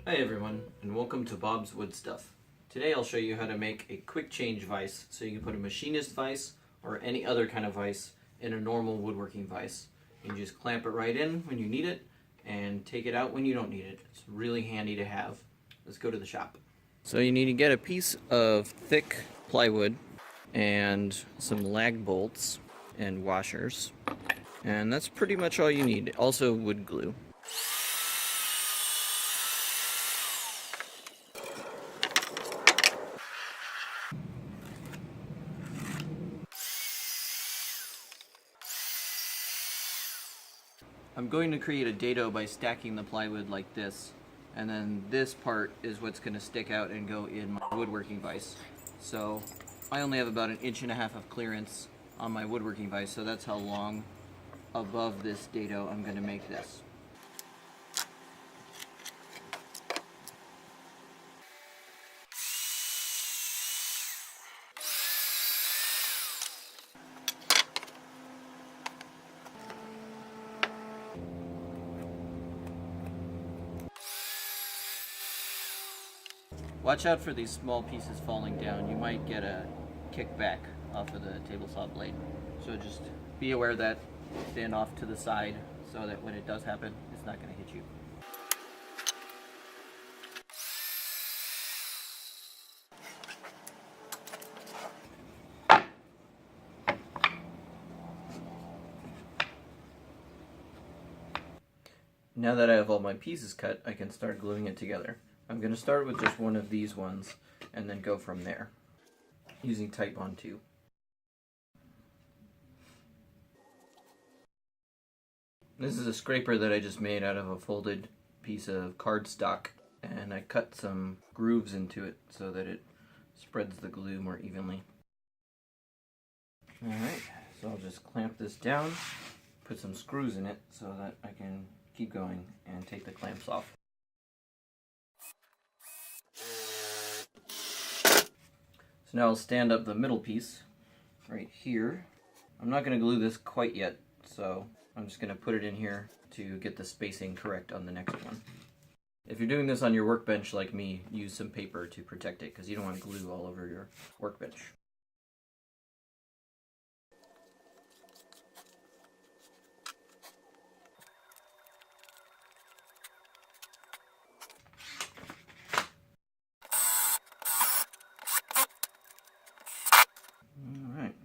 Hi everyone, and welcome to Bob's Wood Stuff. Today I'll show you how to make a quick change vise so you can put a machinist vise or any other kind of vise in a normal woodworking vise. You can just clamp it right in when you need it and take it out when you don't need it. It's really handy to have. Let's go to the shop. So you need to get a piece of thick plywood and some lag bolts and washers. And that's pretty much all you need. Also wood glue. I'm going to create a dado by stacking the plywood like this, and then this part is what's going to stick out and go in my woodworking vise. So I only have about 1.5 inches of clearance on my woodworking vise, so that's how long above this dado I'm going to make this. Watch out for these small pieces falling down. You might get a kickback off of the table saw blade. So just be aware of that. Stand off to the side so that when it does happen, it's not going to hit you. Now that I have all my pieces cut, I can start gluing it together. I'm going to start with just one of these ones and then go from there using Titebond 2. This is a scraper that I just made out of a folded piece of cardstock, and I cut some grooves into it so that it spreads the glue more evenly. Alright, so I'll just clamp this down, put some screws in it so that I can keep going and take the clamps off. So now I'll stand up the middle piece right here. I'm not going to glue this quite yet, so I'm just going to put it in here to get the spacing correct on the next one. If you're doing this on your workbench like me, use some paper to protect it because you don't want glue all over your workbench.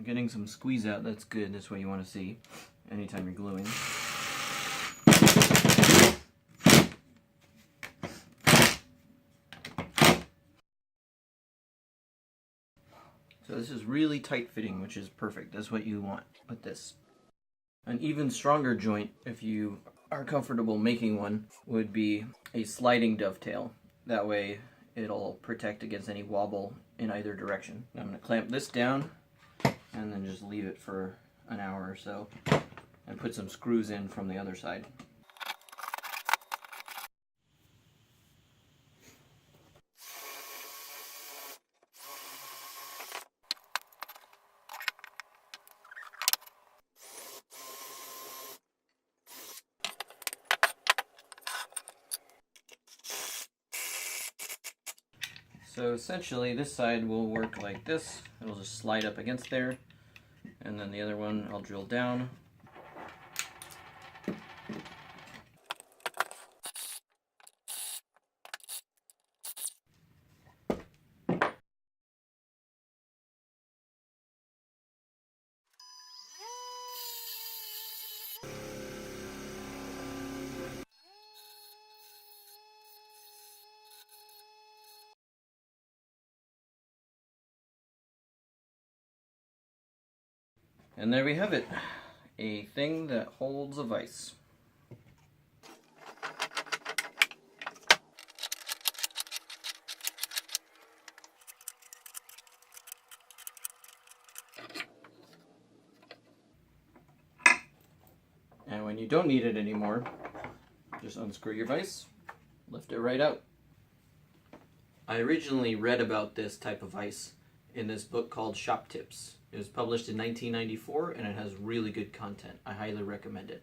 Getting some squeeze out, that's good. That's what you want to see anytime you're gluing. So this is really tight fitting, which is perfect. That's what you want with this. An even stronger joint, if you are comfortable making one, would be a sliding dovetail. That way it'll protect against any wobble in either direction. I'm going to clamp this down and then just leave it for an hour or so and put some screws in from the other side. So essentially this side will work like this. It'll just slide up against there, and then the other one I'll drill down. And there we have it, a thing that holds a vise. And when you don't need it anymore, just unscrew your vise, lift it right out. I originally read about this type of vise in this book called Shop Tips. It was published in 1994 and it has really good content. I highly recommend it.